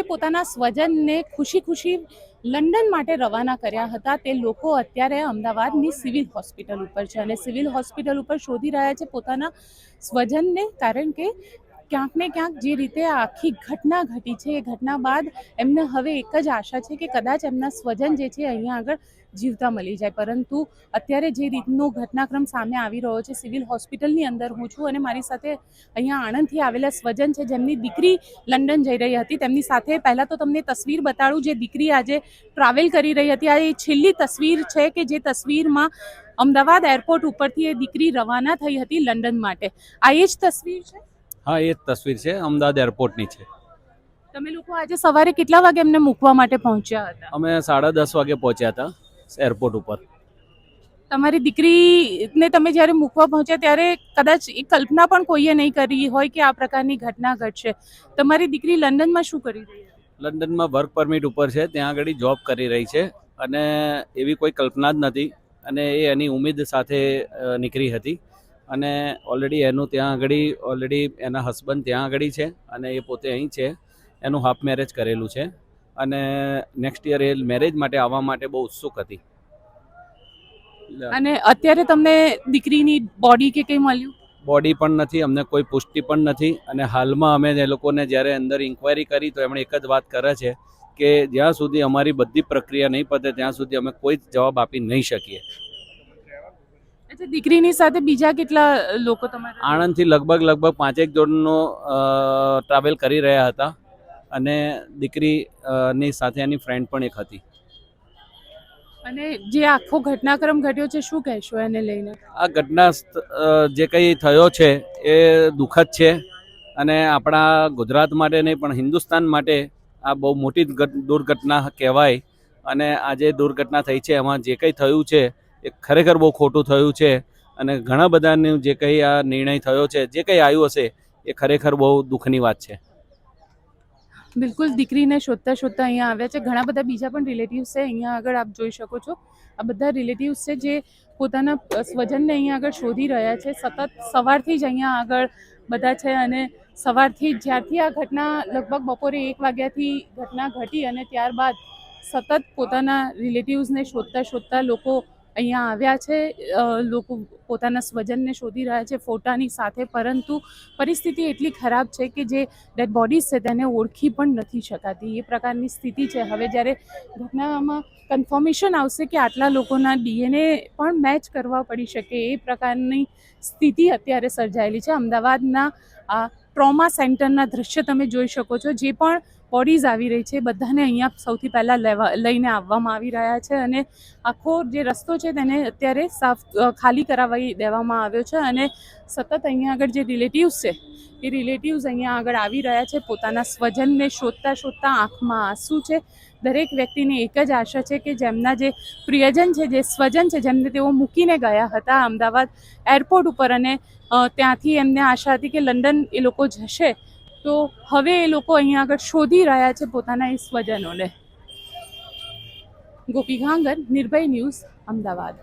પોતાના સ્વજનને ખુશી ખુશી લંડન માટે રવાના કર્યા હતા તે લોકો અત્યારે અમદાવાદની સિવિલ હોસ્પિટલ ઉપર છે અને સિવિલ હોસ્પિટલ ઉપર શોધી રહ્યા છે પોતાના સ્વજનને, કારણ કે ક્યાંક ને ક્યાંક જે રીતે આખી ઘટના ઘટી છે એ ઘટના બાદ એમને હવે એક જ આશા છે કે કદાચ એમના સ્વજન જે છે અહીંયા આગળ જીવતા મળી જાય. પરંતુ અત્યારે જે રીતનો ઘટનાક્રમ સામે આવી રહ્યો છે, સિવિલ હોસ્પિટલની અંદર હું છું અને મારી સાથે અહીંયા આણંદથી આવેલા સ્વજન છે જેમની દીકરી લંડન જઈ રહી હતી. તેમની સાથે પહેલાં તો તમને તસવીર બતાડું જે દીકરી આજે ટ્રાવેલ કરી રહી હતી. આ એ છેલ્લી તસવીર છે કે જે તસવીરમાં અમદાવાદ એરપોર્ટ ઉપરથી એ દીકરી રવાના થઈ હતી લંડન માટે. આ એ જ તસવીર છે? હા, એ જ તસવીર છે, અમદાવાદ એરપોર્ટની છે. તમે લોકો આજે સવારે કેટલા વાગે એમને મૂકવા માટે પહોંચ્યા હતા? અમે 10:30 વાગે પહોંચ્યા હતા એરપોર્ટ ઉપર. તમારી દીકરીને તમે જ્યારે મૂકવા પહોંચ્યા ત્યારે કદાચ એ કલ્પના પણ કોઈએ નહીં કરી હોય કે આ પ્રકારની ઘટના ઘટશે. તમારી દીકરી લંડનમાં શું કરી રહી હતી? લંડનમાં વર્ક પરમિટ ઉપર છે, ત્યાં આગળ જોબ કરી રહી છે અને એવી કોઈ કલ્પના જ નથી અને એ એની ઉમ્મીદ સાથે નીકળી હતી અને ઓલરેડી એનું ત્યાં આગળ ઓલરેડી એના હસબન્ડ ત્યાં આગળ છે અને એ પોતે અહીં છે. એનું હાફ મેરેજ કરેલું છે અને નેક્સ્ટ યર એ મેરેજ માટે આવવા માટે બહુ ઉત્સુક હતી. અને અત્યારે તમને દીકરીની બોડી કે કંઈ મળ્યું? બોડી પણ નથી, અમને કોઈ પુષ્ટિ પણ નથી અને હાલમાં અમે એ લોકોને જ્યારે અંદર ઇન્ક્વાયરી કરી તો એમણે એક જ વાત કરે છે કે જ્યાં સુધી અમારી બધી પ્રક્રિયા નહીં પતે ત્યાં સુધી અમે કોઈ જ જવાબ આપી નહીં શકીએ. અચ્છા, દીકરીની સાથે બીજા કેટલા લોકો તમારા? આણંદથી લગભગ 5-1 જણનો ટ્રાવેલ કરી રહ્યા હતા અને દીકરીની સાથે એની ફ્રેન્ડ પણ એક હતી. અને જે આખો ઘટનાક્રમ ઘટ્યો છે શું કહેશો એને લઈને? આ ઘટના જે કંઈ થયો છે એ દુઃખદ છે અને આપણા ગુજરાત માટે નહીં પણ હિન્દુસ્તાન માટે આ બહુ મોટી દુર્ઘટના કહેવાય અને આ જે દુર્ઘટના થઈ છે એમાં જે કંઈ થયું છે એ ખરેખર બહુ ખોટું થયું છે અને ઘણા બધાનું જે કંઈ આ નિર્ણય થયો છે, જે કંઈ આવ્યું હશે એ ખરેખર બહુ દુઃખની વાત છે. બિલકુલ, દીકરીને શોધતા શોધતા અહીંયા આવ્યા છે. ઘણા બધા બીજા પણ રિલેટિવ્સ છે અહીંયા આગળ, આપ જોઈ શકો છો. આ બધા રિલેટિવ્સ છે જે પોતાના સ્વજનને અહીંયા આગળ શોધી રહ્યા છે. સતત સવારથી જ અહીંયા આગળ બધા છે અને સવારથી જ્યારથી આ ઘટના લગભગ બપોરે 1 વાગ્યાથી ઘટના ઘટી અને ત્યારબાદ સતત પોતાના રિલેટિવ્સને શોધતા શોધતા લોકો અહીંયા આવ્યા છે. લોકો પોતાના સ્વજનને શોધી રહ્યા છે ફોટાની સાથે, પરંતુ પરિસ્થિતિ એટલી ખરાબ છે કે જે ડેડ બોડીઝ છે તેને ઓળખી પણ નથી શકાતી, એ પ્રકારની સ્થિતિ છે. હવે જ્યારે ઘટનામાં કન્ફર્મેશન આવશે કે આટલા લોકોના DNA પણ મેચ કરવા પડી શકે એ પ્રકારની સ્થિતિ અત્યારે સર્જાયેલી છે. અમદાવાદના આ ટ્રોમા સેન્ટરના દ્રશ્ય તમે જોઈ શકો છો. જે પણ બોડીઝ આવી રહી છે બધાને અહીંયા સૌથી પહેલાં લઈને આવવામાં આવી રહ્યા છે અને આખો જે રસ્તો છે તેને અત્યારે ખાલી કરાવી દેવામાં આવ્યો છે અને સતત અહીંયા આગળ જે રિલેટિવ્સ છે એ રિલેટિવ્સ અહીંયા આગળ આવી રહ્યા છે પોતાના સ્વજનને શોધતા શોધતા. આંખમાં આંસુ છે. દરેક વ્યક્તિને એક જ આશા છે કે જેમના જે પ્રિયજન છે, જે સ્વજન છે, જેમને તેઓ મૂકીને ગયા હતા અમદાવાદ એરપોર્ટ ઉપર અને ત્યાંથી એમને આશા હતી કે લંડન એ લોકો જશે, તો હવે એ લોકો અહીંયા આગળ શોધી રહ્યા છે પોતાના એ સ્વજનોને. ગોપી ઘાંગર, નિર્ભય ન્યૂઝ, અમદાવાદ.